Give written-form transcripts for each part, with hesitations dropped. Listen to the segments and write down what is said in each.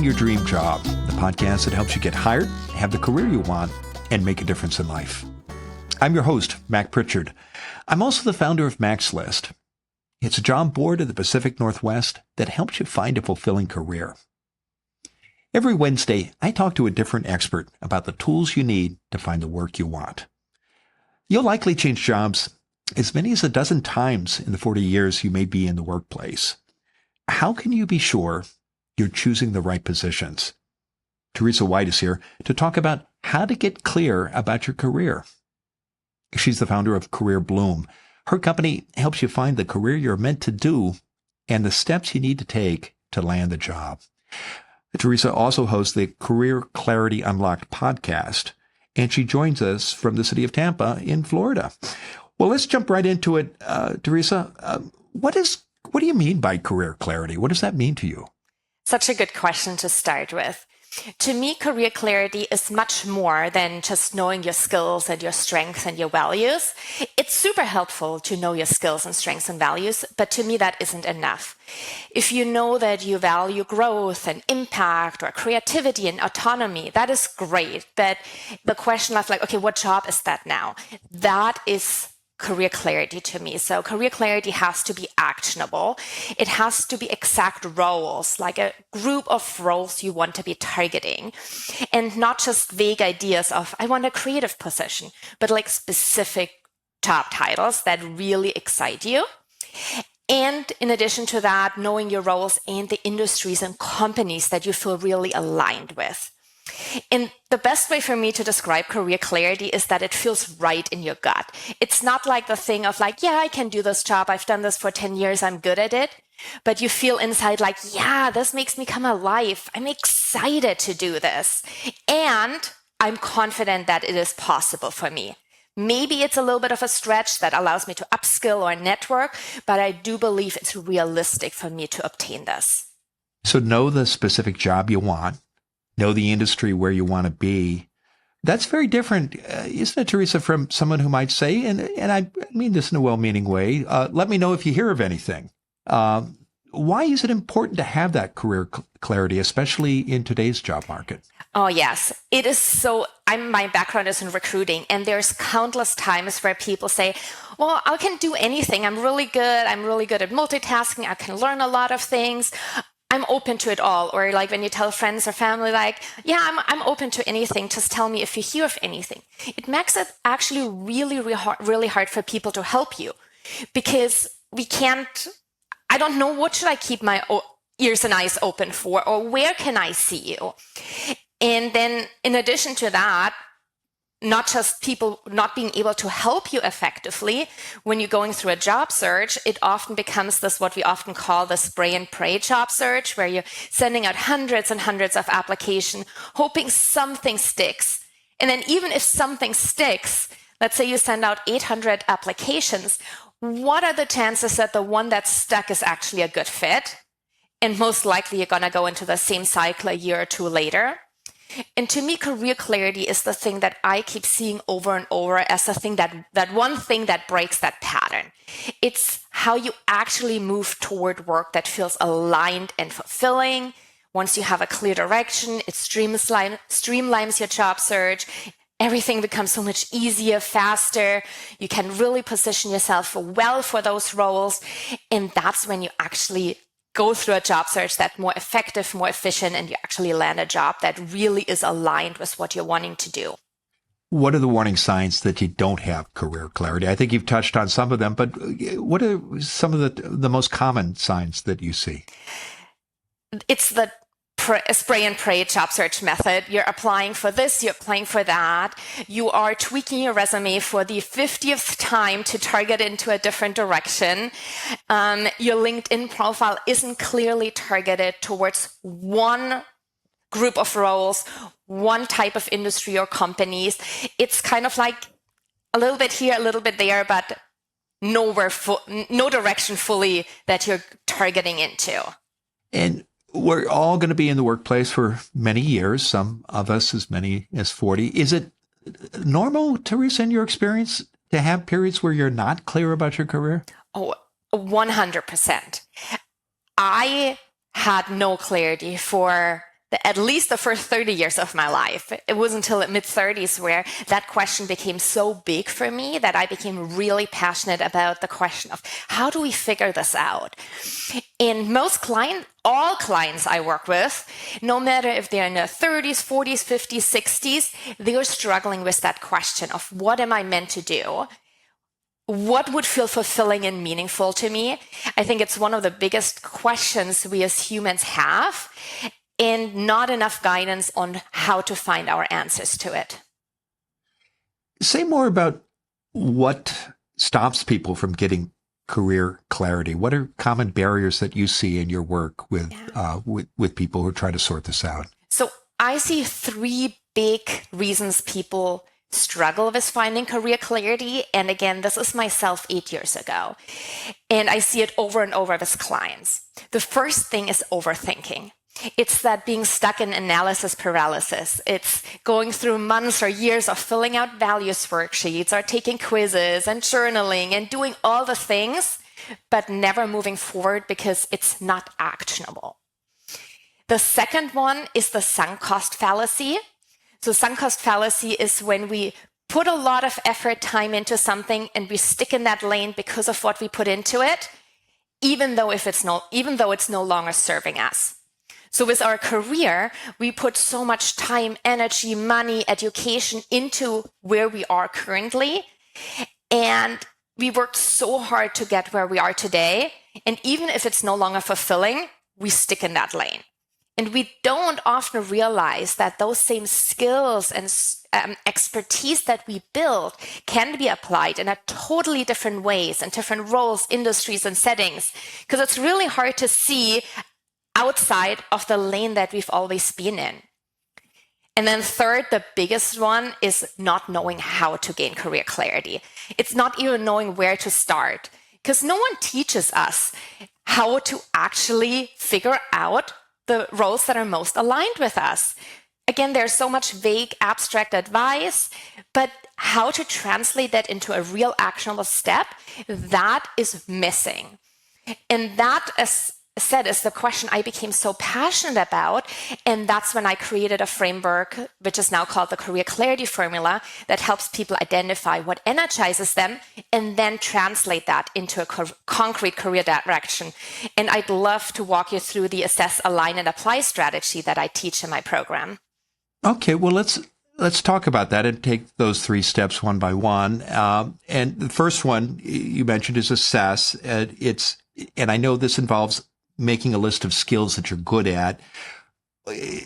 Find Your Dream Job, the podcast that helps you get hired, have the career you want, and make a difference in life. I'm your host, Mac Pritchard. I'm also the founder of Mac's List. It's a job board in the Pacific Northwest that helps you find a fulfilling career. Every Wednesday, I talk to a different expert about the tools you need to find the work you want. You'll likely change jobs as many as a dozen times in the 40 years you may be in the workplace. How can you be sure you're choosing the right positions? Theresa White is here to talk about how to get clear about your career. She's the founder of Career Bloom. Her company helps you find the career you're meant to do and the steps you need to take to land the job. Theresa also hosts the Career Clarity Unlocked podcast, and she joins us from the city of Tampa in Florida. Well, let's jump right into it. Theresa, what do you mean by career clarity? What does that mean to you? Such a good question to start with. To me, career clarity is much more than just knowing your skills and your strengths and your values. It's super helpful to know your skills and strengths and values, but to me, that isn't enough. If you know that you value growth and impact or creativity and autonomy, that is great. But the question of okay, what job is that now? That is career clarity to me. So career clarity has to be actionable. It has to be exact roles, like a group of roles you want to be targeting, and not just vague ideas of, I want a creative position, but like specific job titles that really excite you. And in addition to that, knowing your roles and the industries and companies that you feel really aligned with. And the best way for me to describe career clarity is that it feels right in your gut. It's not like the thing of yeah, I can do this job. I've done this for 10 years. I'm good at it. But you feel inside yeah, this makes me come alive. I'm excited to do this. And I'm confident that it is possible for me. Maybe it's a little bit of a stretch that allows me to upskill or network, but I do believe it's realistic for me to obtain this. So know the specific job you want. Know the industry where you want to be. That's very different, isn't it, Theresa, from someone who might say, and I mean this in a well-meaning way, let me know if you hear of anything. Why is it important to have that career clarity, especially in today's job market? Oh, yes. It is so, my background is in recruiting, and there's countless times where people say, well, I can do anything. I'm really good. I'm really good at multitasking. I can learn a lot of things. I'm open to it all. Or when you tell friends or family, yeah, I'm open to anything. Just tell me if you hear of anything. It makes it actually really hard for people to help you, because I don't know, what should I keep my ears and eyes open for, or where can I see you? And then in addition to that, not just people not being able to help you effectively when you're going through a job search, it often becomes this, what we often call the spray and pray job search, where you're sending out hundreds and hundreds of applications, hoping something sticks. And then even if something sticks, let's say you send out 800 applications, what are the chances that the one that's stuck is actually a good fit? And most likely you're going to go into the same cycle a year or two later. And to me, career clarity is the thing that I keep seeing over and over as the thing that one thing that breaks that pattern. It's how you actually move toward work that feels aligned and fulfilling. Once you have a clear direction, it streamlines your job search. Everything becomes so much easier, faster. You can really position yourself well for those roles. And that's when you actually go through a job search that's more effective, more efficient, and you actually land a job that really is aligned with what you're wanting to do. What are the warning signs that you don't have career clarity? I think you've touched on some of them, but what are some of the most common signs that you see? It's the spray and pray job search method. You're applying for this, you're applying for that. You are tweaking your resume for the 50th time to target into a different direction. Your LinkedIn profile isn't clearly targeted towards one group of roles, one type of industry or companies. It's kind of like a little bit here, a little bit there, but no direction fully that you're targeting into. And we're all going to be in the workplace for many years, some of us as many as 40. Is it normal, Theresa, in your experience, to have periods where you're not clear about your career? Oh, 100%. I had no clarity for at least the first 30 years of my life. It was until the mid-30s where that question became so big for me that I became really passionate about the question of how do we figure this out? And all clients I work with, no matter if they're in their 30s, 40s, 50s, 60s, they're struggling with that question of what am I meant to do? What would feel fulfilling and meaningful to me? I think it's one of the biggest questions we as humans have, and not enough guidance on how to find our answers to it. Say more about what stops people from getting career clarity. What are common barriers that you see in your work with people who try to sort this out? So I see 3 big reasons people struggle with finding career clarity. And again, this is myself 8 years ago. And I see it over and over with clients. The first thing is overthinking. It's that being stuck in analysis paralysis. It's going through months or years of filling out values worksheets or taking quizzes and journaling and doing all the things, but never moving forward because it's not actionable. The second one is the sunk cost fallacy. So sunk cost fallacy is when we put a lot of effort, time into something and we stick in that lane because of what we put into it, even though it's no longer serving us. So with our career, we put so much time, energy, money, education into where we are currently. And we worked so hard to get where we are today. And even if it's no longer fulfilling, we stick in that lane. And we don't often realize that those same skills and expertise that we build can be applied in a totally different ways and different roles, industries, and settings. Because it's really hard to see outside of the lane that we've always been in. And then third, the biggest one is not knowing how to gain career clarity. It's not even knowing where to start, because no one teaches us how to actually figure out the roles that are most aligned with us. Again, there's so much vague, abstract advice, but how to translate that into a real actionable step, that is missing. And that is the question I became so passionate about. And that's when I created a framework, which is now called the Career Clarity Formula, that helps people identify what energizes them and then translate that into a concrete career direction. And I'd love to walk you through the assess, align, and apply strategy that I teach in my program. Okay, well, let's talk about that and take those 3 steps one by one. And the first one you mentioned is assess. And I know this involves making a list of skills that you're good at.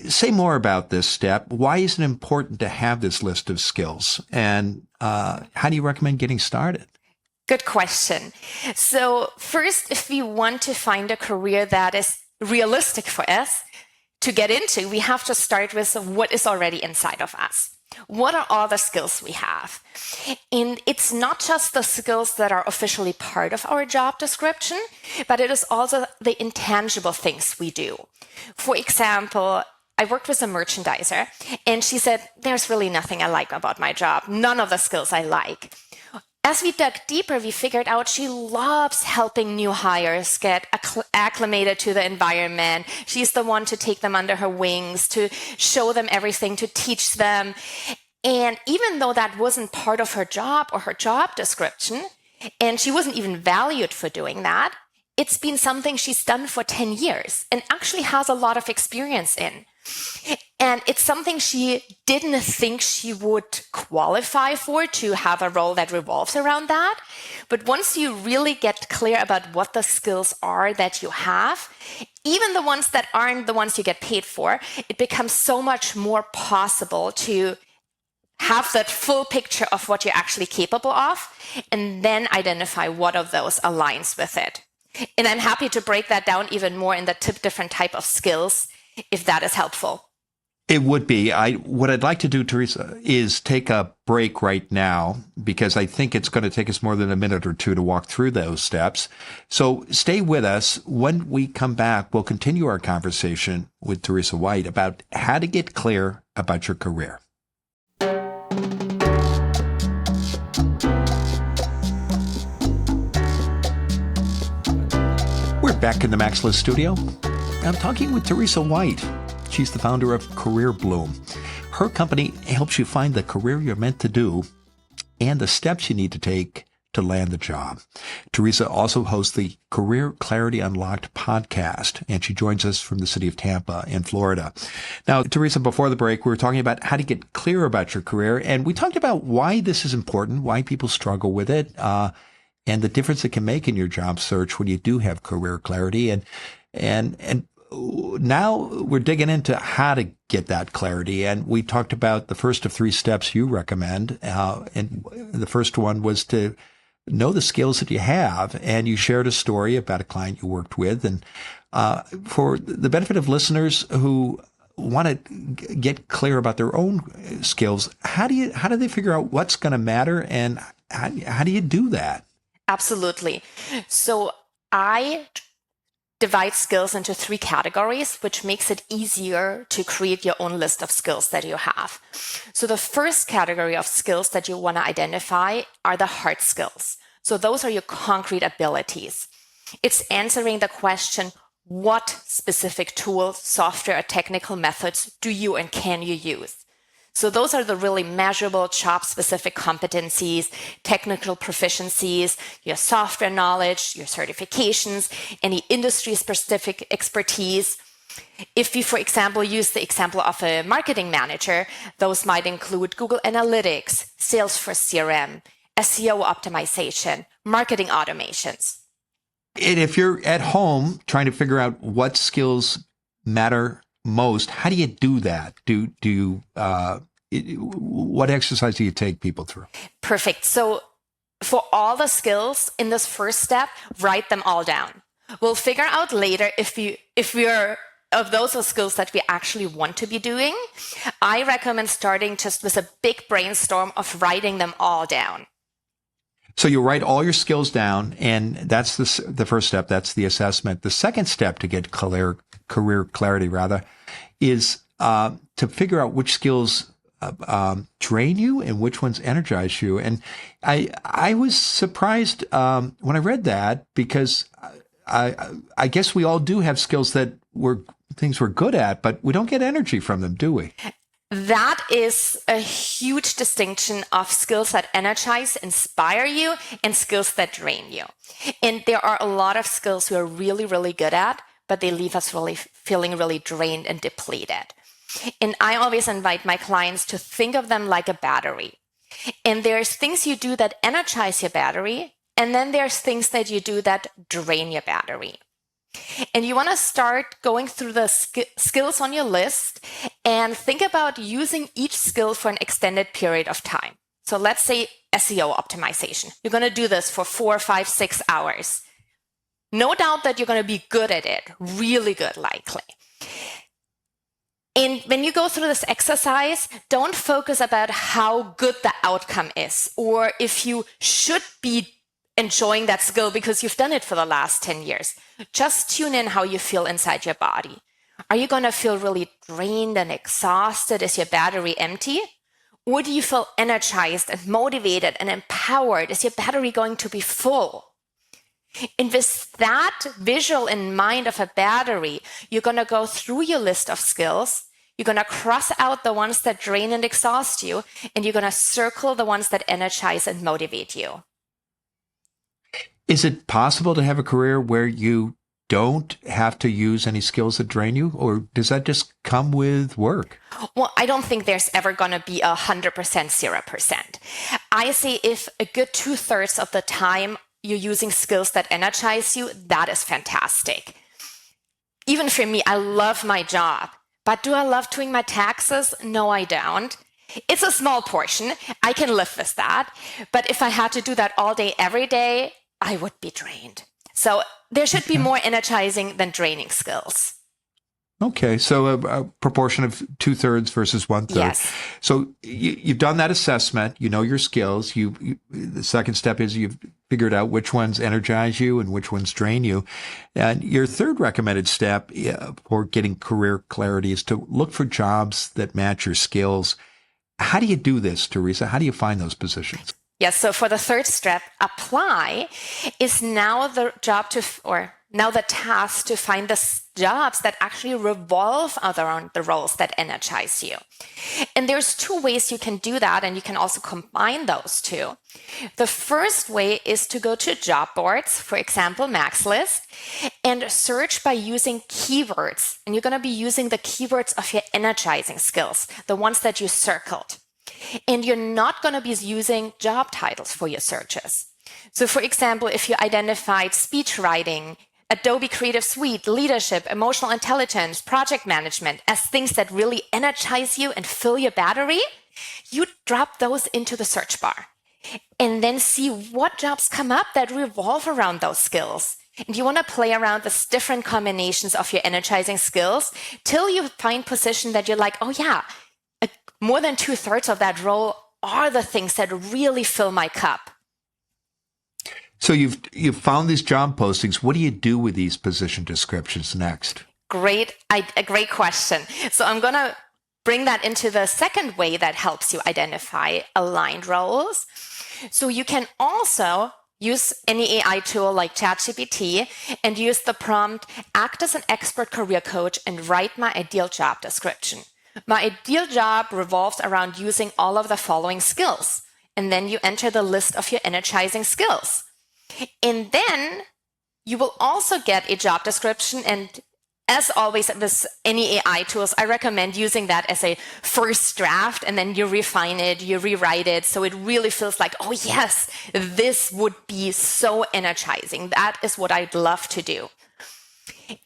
Say more about this step. Why is it important to have this list of skills? And how do you recommend getting started? Good question. So first, if we want to find a career that is realistic for us to get into, we have to start with what is already inside of us. What are all the skills we have? And it's not just the skills that are officially part of our job description, but it is also the intangible things we do. For example, I worked with a merchandiser, and she said, there's really nothing I like about my job. None of the skills I like. As we dug deeper, we figured out she loves helping new hires get acclimated to the environment. She's the one to take them under her wings, to show them everything, to teach them. And even though that wasn't part of her job or her job description, and she wasn't even valued for doing that, it's been something she's done for 10 years and actually has a lot of experience in. And it's something she didn't think she would qualify for, to have a role that revolves around that. But once you really get clear about what the skills are that you have, even the ones that aren't the ones you get paid for, it becomes so much more possible to have that full picture of what you're actually capable of, and then identify what of those aligns with it. And I'm happy to break that down even more in the different type of skills, if that is helpful. It would be. What I'd like to do, Theresa, is take a break right now, because I think it's going to take us more than a minute or two to walk through those steps. So stay with us. When we come back, we'll continue our conversation with Theresa White about how to get clear about your career. We're back in the Max List studio. I'm talking with Theresa White. She's the founder of Career Bloom. Her company helps you find the career you're meant to do and the steps you need to take to land the job. Theresa also hosts the Career Clarity Unlocked podcast, and she joins us from the city of Tampa in Florida. Now, Theresa, before the break, we were talking about how to get clear about your career, and we talked about why this is important, why people struggle with it, and the difference it can make in your job search when you do have career clarity. And now we're digging into how to get that clarity. And we talked about the first of 3 steps you recommend. And the first one was to know the skills that you have. And you shared a story about a client you worked with. And for the benefit of listeners who want to get clear about their own skills, how do they figure out what's going to matter, and how do you do that? Absolutely. So I divide skills into 3 categories, which makes it easier to create your own list of skills that you have. So the first category of skills that you want to identify are the hard skills. So those are your concrete abilities. It's answering the question, what specific tools, software, or technical methods do you and can you use? So those are the really measurable job-specific competencies, technical proficiencies, your software knowledge, your certifications, any industry-specific expertise. If you, for example, use the example of a marketing manager, those might include Google Analytics, Salesforce CRM, SEO optimization, marketing automations. And if you're at home trying to figure out what skills matter most, how do you do that? What exercise do you take people through? Perfect. So for all the skills in this first step, write them all down. We'll figure out later if we're of those are skills that we actually want to be doing. I recommend starting just with a big brainstorm of writing them all down. So you write all your skills down, and that's the first step. That's the assessment. The second step to get career clarity, is to figure out which skills drain you and which ones energize you. And I was surprised when I read that, because I guess we all do have skills that things we're good at, but we don't get energy from them, do we? That is a huge distinction of skills that energize, inspire you, and skills that drain you. And there are a lot of skills we are really, really good at, but they leave us really feeling really drained and depleted. And I always invite my clients to think of them like a battery. And there's things you do that energize your battery, and then there's things that you do that drain your battery. And you want to start going through the skills on your list and think about using each skill for an extended period of time. So let's say SEO optimization. You're going to do this for 4, 5, 6 hours. No doubt that you're going to be good at it, really good, likely. And when you go through this exercise, don't focus about how good the outcome is, or if you should be enjoying that skill because you've done it for the last 10 years. Just tune in how you feel inside your body. Are you going to feel really drained and exhausted? Is your battery empty? Or do you feel energized and motivated and empowered? Is your battery going to be full? And with that visual in mind of a battery, you're going to go through your list of skills. You're going to cross out the ones that drain and exhaust you, and you're going to circle the ones that energize and motivate you. Is it possible to have a career where you don't have to use any skills that drain you, or does that just come with work? Well, I don't think there's ever going to be 100%, 0%. I say if a good 2/3 of the time you're using skills that energize you, that is fantastic. Even for me, I love my job, but do I love doing my taxes? No, I don't. It's a small portion. I can live with that. But if I had to do that all day, every day, I would be drained. So there should be more energizing than draining skills. Okay, so a proportion of 2/3 versus 1/3. Yes. So you've done that assessment. You know your skills. The second step is you've figured out which ones energize you and which ones drain you. And your third recommended step for getting career clarity is to look for jobs that match your skills. How do you do this, Theresa? How do you find those positions? Yes. So for the third step, apply is now the task to find jobs that actually revolve around the roles that energize you. And there's two ways you can do that, and you can also combine those two. The first way is to go to job boards, for example, Max List, and search by using keywords. And you're going to be using the keywords of your energizing skills, the ones that you circled. And you're not going to be using job titles for your searches. So for example, if you identified speech writing, Adobe Creative Suite, leadership, emotional intelligence, project management as things that really energize you and fill your battery, you drop those into the search bar and then see what jobs come up that revolve around those skills. And you want to play around with different combinations of your energizing skills till you find position that you're like, oh yeah, more than 2/3 of that role are the things that really fill my cup. So you've found these job postings. What do you do with these position descriptions next? A great question. So I'm going to bring that into the second way that helps you identify aligned roles. So you can also use any AI tool like ChatGPT and use the prompt, act as an expert career coach and write my ideal job description. My ideal job revolves around using all of the following skills. And then you enter the list of your energizing skills. And then you will also get a job description. And as always, with any AI tools, I recommend using that as a first draft, and then you refine it, you rewrite it. So it really feels like, oh yes, this would be so energizing. That is what I'd love to do.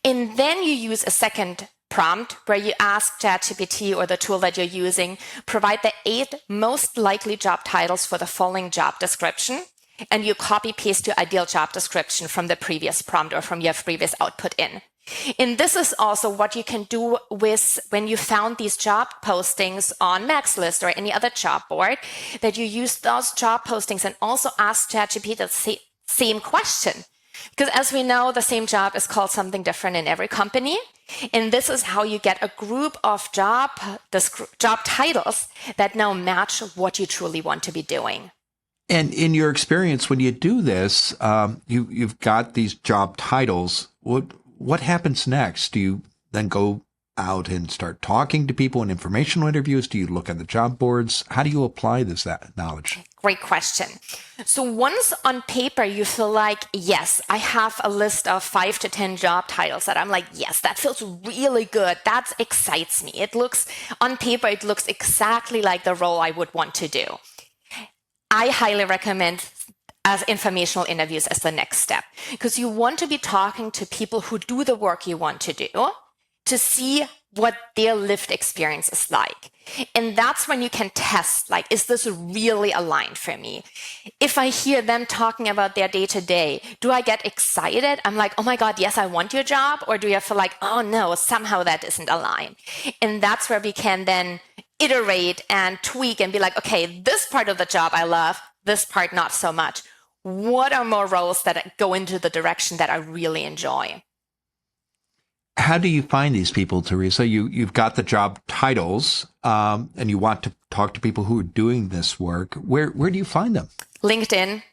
And then you use a second prompt where you ask ChatGPT or the tool that you're using, provide the 8 most likely job titles for the following job description. And you copy paste your ideal job description from the previous prompt or from your previous output in. And this is also what you can do with when you found these job postings on Max List or any other job board, that you use those job postings and also ask ChatGPT the same question. Because as we know, the same job is called something different in every company. And this is how you get a group of job titles that now match what you truly want to be doing. And in your experience, when you do this, you've got these job titles. What happens next? Do you then go out and start talking to people in informational interviews? Do you look at the job boards? How do you apply that knowledge? Great question. So once on paper, you feel like, yes, I have a list of 5 to 10 job titles that I'm like, yes, that feels really good. That excites me. On paper, it looks exactly like the role I would want to do. I highly recommend as informational interviews as the next step, because you want to be talking to people who do the work you want to do to see what their lived experience is like. And that's when you can test, like, is this really aligned for me? If I hear them talking about their day-to-day, do I get excited? I'm like, oh my God, yes, I want your job. Or do I feel like, oh no, somehow that isn't aligned? And that's where we can then iterate and tweak and be like, okay, this part of the job I love, this part not so much. What are more roles that go into the direction that I really enjoy? How do you find these people, Theresa? You've got the job titles, and you want to talk to people who are doing this work. Where do you find them? LinkedIn.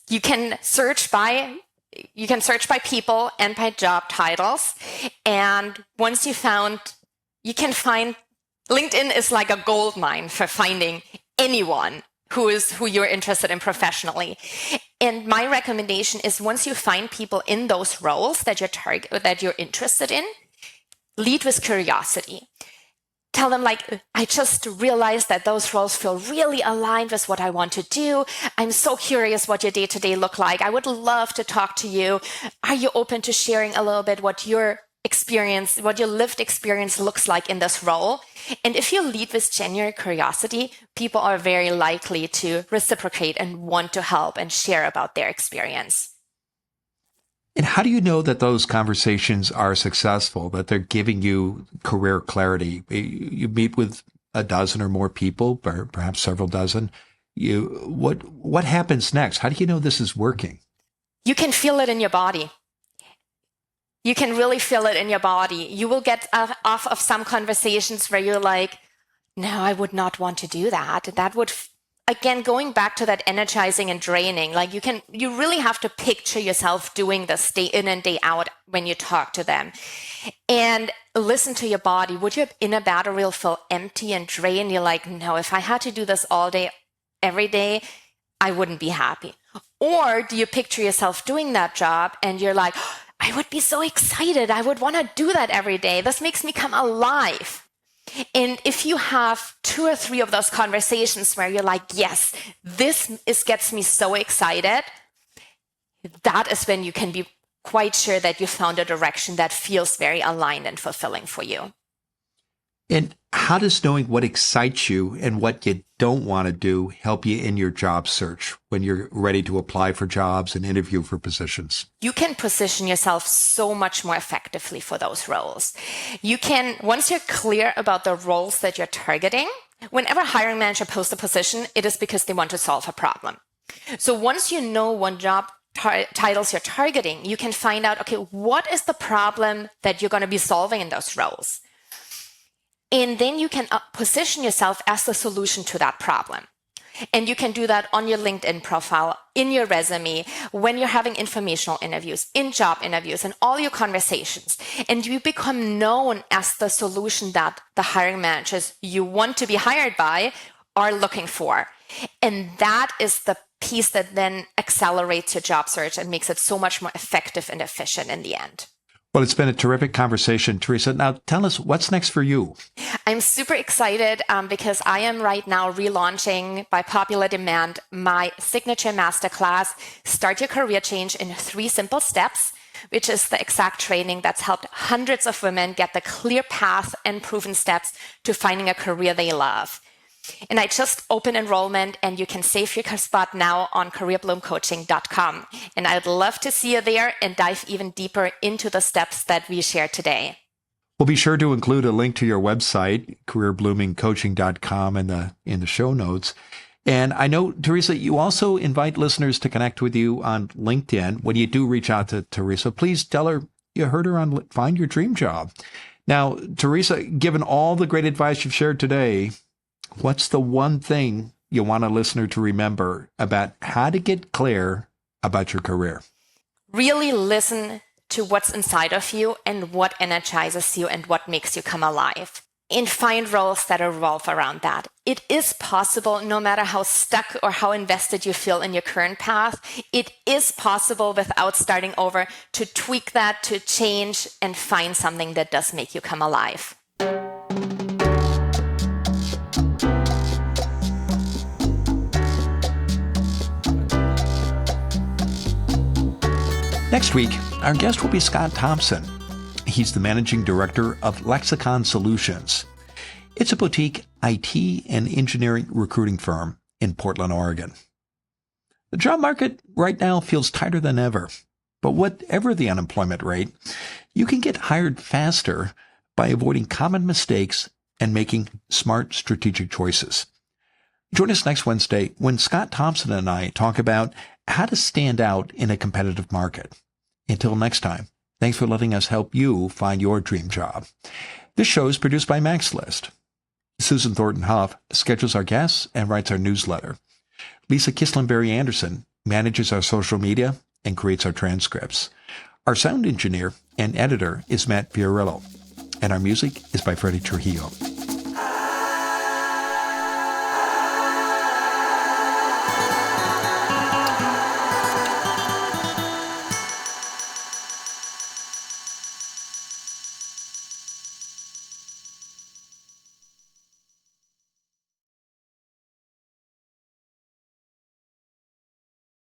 You can search by people and by job titles. And once you can find, LinkedIn is like a gold mine for finding anyone who you're interested in professionally. And my recommendation is, once you find people in those roles that you're interested in, lead with curiosity. Tell them, like, I just realized that those roles feel really aligned with what I want to do. I'm so curious what your day-to-day look like. I would love to talk to you. Are you open to sharing a little bit what your lived experience looks like in this role? And if you lead with genuine curiosity, people are very likely to reciprocate and want to help and share about their experience. And how do you know that those conversations are successful, that they're giving you career clarity? You meet with a dozen or more people, or perhaps several dozen. What happens next? How do you know this is working? You can feel it in your body. You can really feel it in your body. You will get off of some conversations where you're like, no, I would not want to do that. again, going back to that energizing and draining, like you really have to picture yourself doing this day in and day out when you talk to them. And listen to your body. Would your inner battery feel empty and drained? You're like, no, if I had to do this all day, every day, I wouldn't be happy. Or do you picture yourself doing that job and you're like, oh, I would be so excited. I would want to do that every day. This makes me come alive. And if you have 2 or 3 of those conversations where you're like, yes, gets me so excited, that is when you can be quite sure that you found a direction that feels very aligned and fulfilling for you. And how does knowing what excites you and what you don't want to do help you in your job search when you're ready to apply for jobs and interview for positions? You can position yourself so much more effectively for those roles. You can, once you're clear about the roles that you're targeting, whenever a hiring manager posts a position, it is because they want to solve a problem. So once you know what job titles you're targeting, you can find out, okay, what is the problem that you're going to be solving in those roles? And then you can position yourself as the solution to that problem. And you can do that on your LinkedIn profile, in your resume, when you're having informational interviews, in job interviews, and all your conversations. And you become known as the solution that the hiring managers you want to be hired by are looking for. And that is the piece that then accelerates your job search and makes it so much more effective and efficient in the end. Well, it's been a terrific conversation, Theresa. Now, tell us what's next for you. I'm super excited because I am right now relaunching, by popular demand, my signature masterclass, Start Your Career Change in 3 Simple Steps, which is the exact training that's helped hundreds of women get the clear path and proven steps to finding a career they love. And I just opened enrollment, and you can save your spot now on careerbloomcoaching.com. And I'd love to see you there and dive even deeper into the steps that we shared today. We'll be sure to include a link to your website, careerbloomingcoaching.com, in the show notes. And I know, Theresa, you also invite listeners to connect with you on LinkedIn. When you do reach out to Theresa, please tell her you heard her on Find Your Dream Job. Now, Theresa, given all the great advice you've shared today, what's the one thing you want a listener to remember about how to get clear about your career? Really listen to what's inside of you and what energizes you and what makes you come alive. And find roles that revolve around that. It is possible, no matter how stuck or how invested you feel in your current path, it is possible without starting over to tweak that, to change, and find something that does make you come alive. Next week, our guest will be Scott Thompson. He's the managing director of Lexicon Solutions. It's a boutique IT and engineering recruiting firm in Portland, Oregon. The job market right now feels tighter than ever, but whatever the unemployment rate, you can get hired faster by avoiding common mistakes and making smart strategic choices. Join us next Wednesday when Scott Thompson and I talk about how to stand out in a competitive market. Until next time, thanks for letting us help you find your dream job. This show is produced by Max List. Susan Thornton Huff schedules our guests and writes our newsletter. Lisa Kislenberry Anderson manages our social media and creates our transcripts. Our sound engineer and editor is Matt Fiorillo, and our music is by Freddie Trujillo.